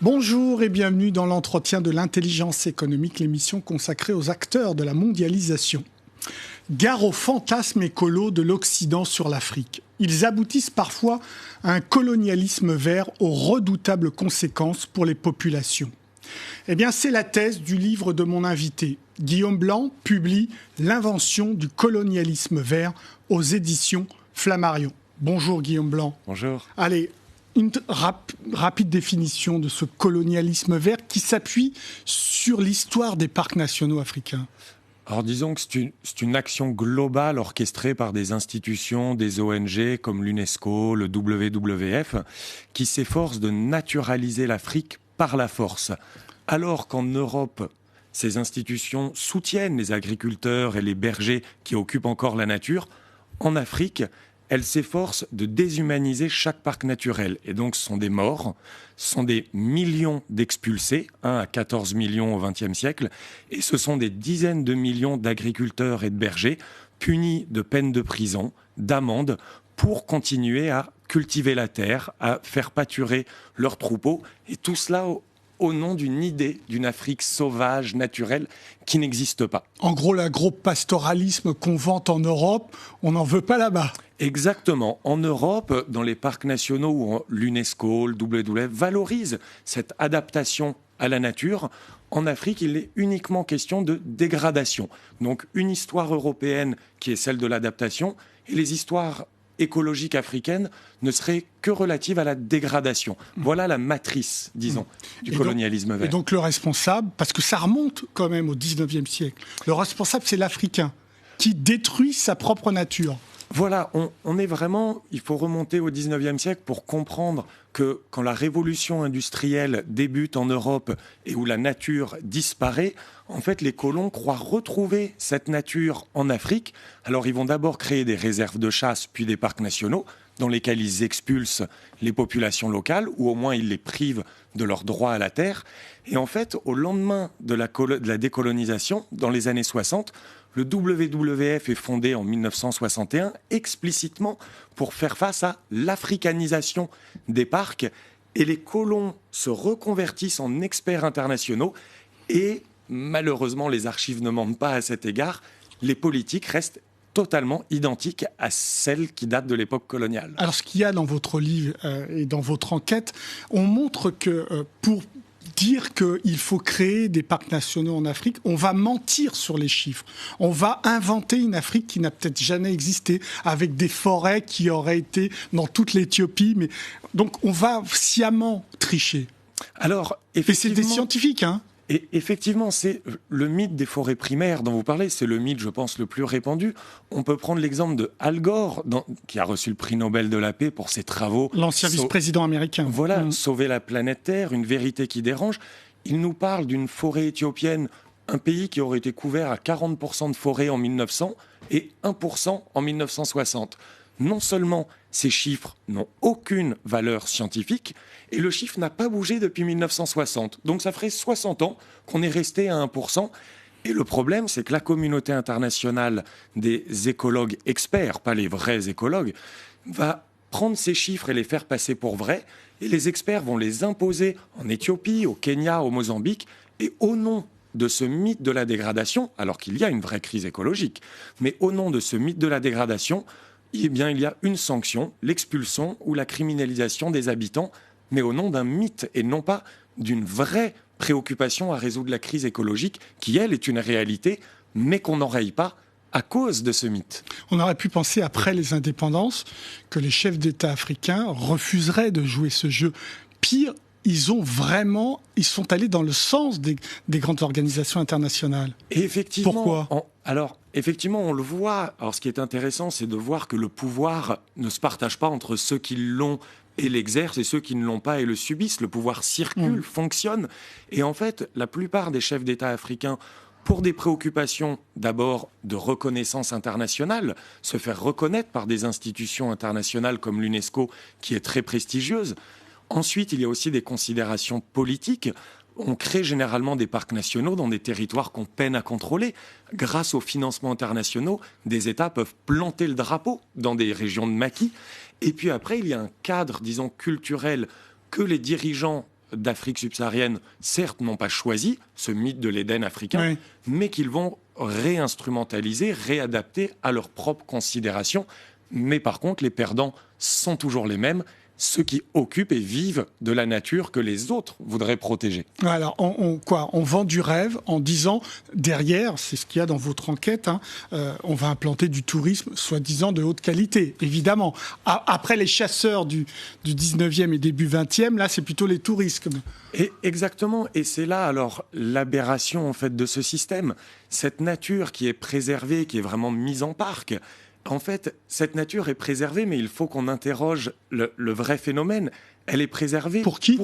Bonjour et bienvenue dans l'entretien de l'intelligence économique, l'émission consacrée aux acteurs de la mondialisation. Gare aux fantasmes écolos de l'Occident sur l'Afrique. Ils aboutissent parfois à un colonialisme vert aux redoutables conséquences pour les populations. Eh bien, c'est la thèse du livre de mon invité. Guillaume Blanc publie « L'invention du colonialisme vert » aux éditions Flammarion. Bonjour Guillaume Blanc. Bonjour. Allez, une rapide définition de ce colonialisme vert qui s'appuie sur l'histoire des parcs nationaux africains. Alors disons que c'est une action globale orchestrée par des institutions, des ONG comme l'UNESCO, le WWF, qui s'efforcent de naturaliser l'Afrique par la force. Alors qu'en Europe, ces institutions soutiennent les agriculteurs et les bergers qui occupent encore la nature, en Afrique, elles s'efforcent de déshumaniser chaque parc naturel. Et donc, ce sont des morts, ce sont des millions d'expulsés, 1 à 14 millions au XXe siècle, et ce sont des dizaines de millions d'agriculteurs et de bergers punis de peines de prison, d'amendes, pour continuer à cultiver la terre, à faire pâturer leurs troupeaux, et tout cela au nom d'une idée d'une Afrique sauvage, naturelle, qui n'existe pas. En gros, l'agro-pastoralisme qu'on vante en Europe, on n'en veut pas là-bas. Exactement. En Europe, dans les parcs nationaux où l'UNESCO, le WWF valorisent cette adaptation à la nature, en Afrique, il est uniquement question de dégradation. Donc une histoire européenne qui est celle de l'adaptation et les histoires écologiques africaines ne seraient que relatives à la dégradation. Voilà la matrice, disons, du colonialisme vert. Et donc le responsable, parce que ça remonte quand même au 19e siècle, le responsable c'est l'Africain qui détruit sa propre nature. Voilà, on est vraiment, il faut remonter au 19e siècle pour comprendre que quand la révolution industrielle débute en Europe et où la nature disparaît, en fait, les colons croient retrouver cette nature en Afrique. Alors, ils vont d'abord créer des réserves de chasse, puis des parcs nationaux, dans lesquels ils expulsent les populations locales, ou au moins ils les privent de leur droit à la terre. Et en fait, au lendemain de la décolonisation, dans les années 60, le WWF est fondé en 1961 explicitement pour faire face à l'africanisation des parcs, et les colons se reconvertissent en experts internationaux et malheureusement les archives ne mentent pas à cet égard, les politiques restent totalement identiques à celles qui datent de l'époque coloniale. Alors ce qu'il y a dans votre livre et dans votre enquête, on montre que pour dire qu'il faut créer des parcs nationaux en Afrique, on va mentir sur les chiffres. On va inventer une Afrique qui n'a peut-être jamais existé, avec des forêts qui auraient été dans toute l'Éthiopie. Mais... Donc on va sciemment tricher. Alors, et c'est des scientifiques, hein. Et effectivement, c'est le mythe des forêts primaires dont vous parlez, c'est le mythe, je pense, le plus répandu. On peut prendre l'exemple de Al Gore, qui a reçu le prix Nobel de la paix pour ses travaux. L'ancien vice-président américain. Voilà, sauver la planète Terre, une vérité qui dérange. Il nous parle d'une forêt éthiopienne, un pays qui aurait été couvert à 40% de forêt en 1900 et 1% en 1960. Non seulement ces chiffres n'ont aucune valeur scientifique, et le chiffre n'a pas bougé depuis 1960. Donc ça ferait 60 ans qu'on est resté à 1%. Et le problème, c'est que la communauté internationale des écologues experts, pas les vrais écologues, va prendre ces chiffres et les faire passer pour vrais, et les experts vont les imposer en Éthiopie, au Kenya, au Mozambique, et au nom de ce mythe de la dégradation, alors qu'il y a une vraie crise écologique, mais au nom de ce mythe de la dégradation, eh bien, il y a une sanction, l'expulsion ou la criminalisation des habitants, mais au nom d'un mythe et non pas d'une vraie préoccupation à résoudre la crise écologique, qui, elle, est une réalité, mais qu'on n'enraye pas à cause de ce mythe. On aurait pu penser, après les indépendances, que les chefs d'État africains refuseraient de jouer ce jeu. Pire, ils sont allés dans le sens des grandes organisations internationales. Et effectivement, pourquoi ? Alors, effectivement, on le voit. Alors, ce qui est intéressant, c'est de voir que le pouvoir ne se partage pas entre ceux qui l'ont et l'exercent et ceux qui ne l'ont pas et le subissent. Le pouvoir circule, fonctionne. Et en fait, la plupart des chefs d'État africains, pour des préoccupations d'abord de reconnaissance internationale, se faire reconnaître par des institutions internationales comme l'UNESCO, qui est très prestigieuse. Ensuite, il y a aussi des considérations politiques. On crée généralement des parcs nationaux dans des territoires qu'on peine à contrôler. Grâce aux financements internationaux, des États peuvent planter le drapeau dans des régions de maquis. Et puis après, il y a un cadre, disons, culturel que les dirigeants d'Afrique subsaharienne, certes, n'ont pas choisi ce mythe de l'Éden africain, mais qu'ils vont réinstrumentaliser, réadapter à leurs propres considérations. Mais par contre, les perdants sont toujours les mêmes, ceux qui occupent et vivent de la nature que les autres voudraient protéger. Alors, on vend du rêve en disant, derrière, c'est ce qu'il y a dans votre enquête, on va implanter du tourisme soi-disant de haute qualité, évidemment. Après les chasseurs du 19e et début 20e, là, c'est plutôt les touristes. Et exactement, et c'est là alors l'aberration en fait de ce système. Cette nature qui est préservée, qui est vraiment mise en parc, en fait, cette nature est préservée, mais il faut qu'on interroge le vrai phénomène. Elle est préservée pour qui?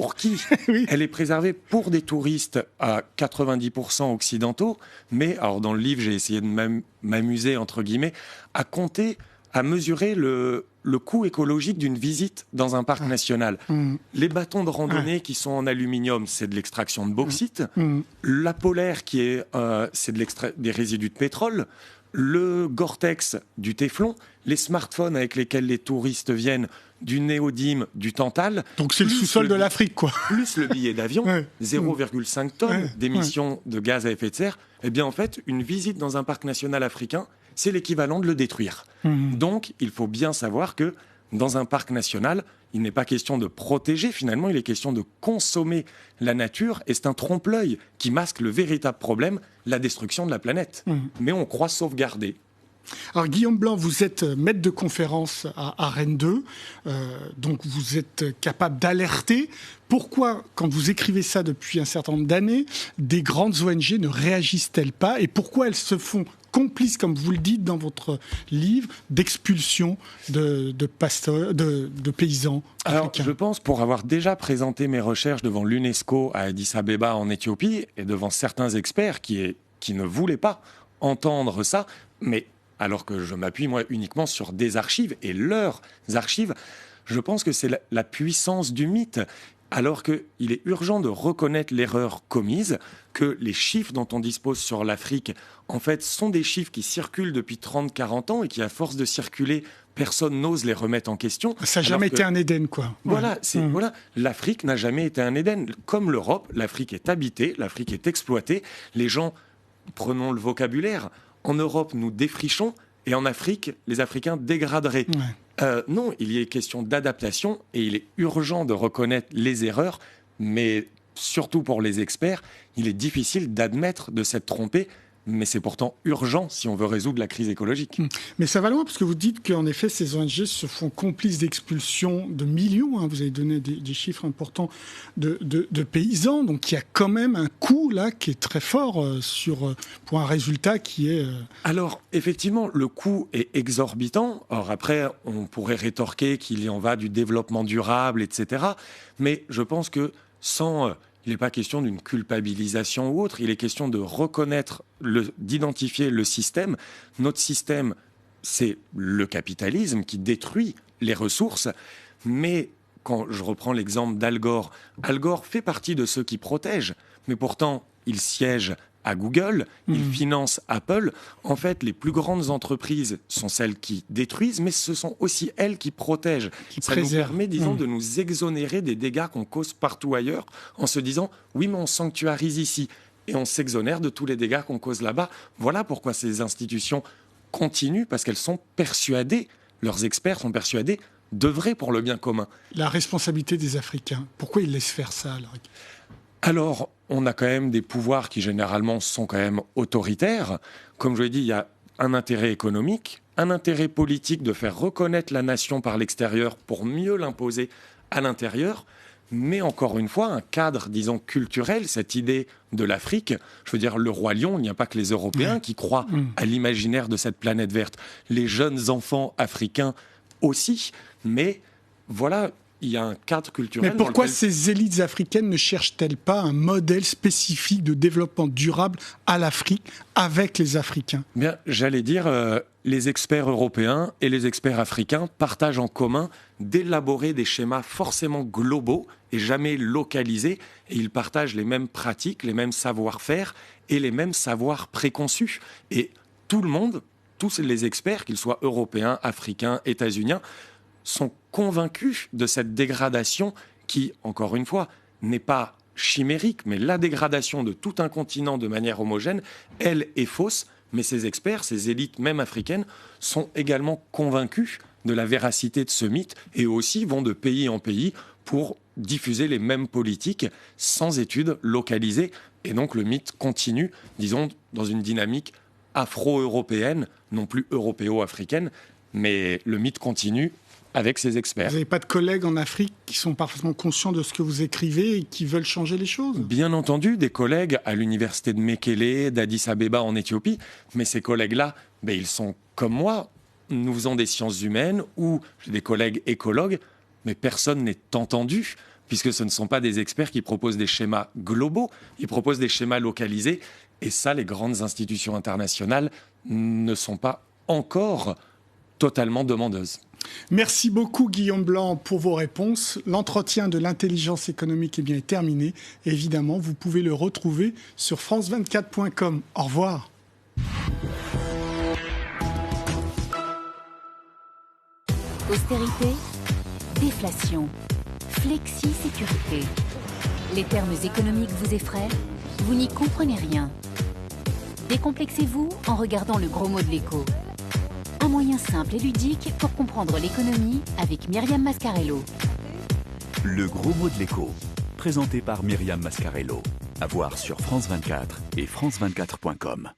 Oui. Elle est préservée pour des touristes à 90% occidentaux, mais alors dans le livre, j'ai essayé de m'amuser, entre guillemets, à compter, à mesurer le coût écologique d'une visite dans un parc national. Les bâtons de randonnée qui sont en aluminium, c'est de l'extraction de bauxite. La polaire, c'est des résidus de pétrole. Le Gore-Tex, du téflon, les smartphones avec lesquels les touristes viennent, du néodyme, du tantale. Donc c'est le sous-sol de l'Afrique, quoi. Plus le billet d'avion, 0,5 tonnes d'émissions de gaz à effet de serre. Eh bien, en fait, une visite dans un parc national africain, c'est l'équivalent de le détruire. Donc, il faut bien savoir que dans un parc national, il n'est pas question de protéger, finalement, il est question de consommer la nature, et c'est un trompe-l'œil qui masque le véritable problème, la destruction de la planète. Mais on croit sauvegarder. Alors Guillaume Blanc, vous êtes maître de conférence à Rennes 2, donc vous êtes capable d'alerter. Pourquoi, quand vous écrivez ça depuis un certain nombre d'années, des grandes ONG ne réagissent-elles pas, et pourquoi elles se font complices, comme vous le dites dans votre livre, d'expulsion de paysans africains? Alors, je pense, pour avoir déjà présenté mes recherches devant l'UNESCO à Addis Abeba en Éthiopie, et devant certains experts qui ne voulaient pas entendre ça, mais alors que je m'appuie moi uniquement sur des archives et leurs archives, je pense que c'est la puissance du mythe. Alors qu'il est urgent de reconnaître l'erreur commise, que les chiffres dont on dispose sur l'Afrique, en fait, sont des chiffres qui circulent depuis 30-40 ans et qui, à force de circuler, personne n'ose les remettre en question. Ça n'a jamais été un Éden, quoi. Voilà, l'Afrique n'a jamais été un Éden. Comme l'Europe, l'Afrique est habitée, l'Afrique est exploitée. Les gens, prenons le vocabulaire, en Europe, nous défrichons, et en Afrique, les Africains dégraderaient. Non, il y est question d'adaptation et il est urgent de reconnaître les erreurs, mais surtout pour les experts, il est difficile d'admettre de s'être trompé, mais c'est pourtant urgent si on veut résoudre la crise écologique. Mais ça va loin, parce que vous dites qu'en effet, ces ONG se font complices d'expulsion de millions, vous avez donné des chiffres importants de paysans, donc il y a quand même un coût là qui est très fort pour un résultat qui est... Alors, effectivement, le coût est exorbitant. Or, après, on pourrait rétorquer qu'il y en va du développement durable, etc. Mais je pense que il n'est pas question d'une culpabilisation ou autre, il est question de reconnaître, d'identifier le système. Notre système, c'est le capitalisme qui détruit les ressources, mais quand je reprends l'exemple d'Al Gore, Al Gore fait partie de ceux qui protègent, mais pourtant, il siège à Google, il finance Apple. En fait, les plus grandes entreprises sont celles qui détruisent, mais ce sont aussi elles qui protègent. Ça nous permet, disons, de nous exonérer des dégâts qu'on cause partout ailleurs, en se disant, oui, mais on sanctuarise ici, et on s'exonère de tous les dégâts qu'on cause là-bas. Voilà pourquoi ces institutions continuent, parce qu'elles sont persuadées, leurs experts sont persuadés, d'œuvrer pour le bien commun. La responsabilité des Africains, pourquoi ils laissent faire ça alors, on a quand même des pouvoirs qui généralement sont quand même autoritaires. Comme je l'ai dit, il y a un intérêt économique, un intérêt politique de faire reconnaître la nation par l'extérieur pour mieux l'imposer à l'intérieur. Mais encore une fois, un cadre, disons, culturel, cette idée de l'Afrique, je veux dire, le roi lion, il n'y a pas que les Européens qui croient à l'imaginaire de cette planète verte. Les jeunes enfants africains aussi, mais voilà... Il y a un cadre culturel. Mais pourquoi ces élites africaines ne cherchent-elles pas un modèle spécifique de développement durable à l'Afrique avec les Africains ? Bien, j'allais dire, les experts européens et les experts africains partagent en commun d'élaborer des schémas forcément globaux et jamais localisés. Et ils partagent les mêmes pratiques, les mêmes savoir-faire et les mêmes savoirs préconçus. Et tout le monde, tous les experts, qu'ils soient européens, africains, états-uniens, sont convaincus de cette dégradation qui, encore une fois, n'est pas chimérique, mais la dégradation de tout un continent de manière homogène, elle est fausse. Mais ces experts, ces élites même africaines, sont également convaincus de la véracité de ce mythe et aussi vont de pays en pays pour diffuser les mêmes politiques sans études localisées. Et donc le mythe continue, disons, dans une dynamique afro-européenne, non plus européo-africaine, mais le mythe continue avec ces experts. Vous n'avez pas de collègues en Afrique qui sont parfaitement conscients de ce que vous écrivez et qui veulent changer les choses? Bien entendu, des collègues à l'université de Mekele, d'Addis Abeba en Éthiopie, mais ces collègues-là, ils sont comme moi, nous faisons des sciences humaines ou j'ai des collègues écologues, mais personne n'est entendu, puisque ce ne sont pas des experts qui proposent des schémas globaux, ils proposent des schémas localisés, et ça, les grandes institutions internationales ne sont pas encore totalement demandeuses. Merci beaucoup Guillaume Blanc pour vos réponses. L'entretien de l'intelligence économique est terminé. Et évidemment, vous pouvez le retrouver sur france24.com. Au revoir. Austérité, déflation, flexi-sécurité. Les termes économiques vous effraient? Vous n'y comprenez rien. Décomplexez-vous en regardant le gros mot de l'écho. Un moyen simple et ludique pour comprendre l'économie avec Myriam Mascarello. Le gros mot de l'écho, présenté par Myriam Mascarello. À voir sur France 24 et france24.com.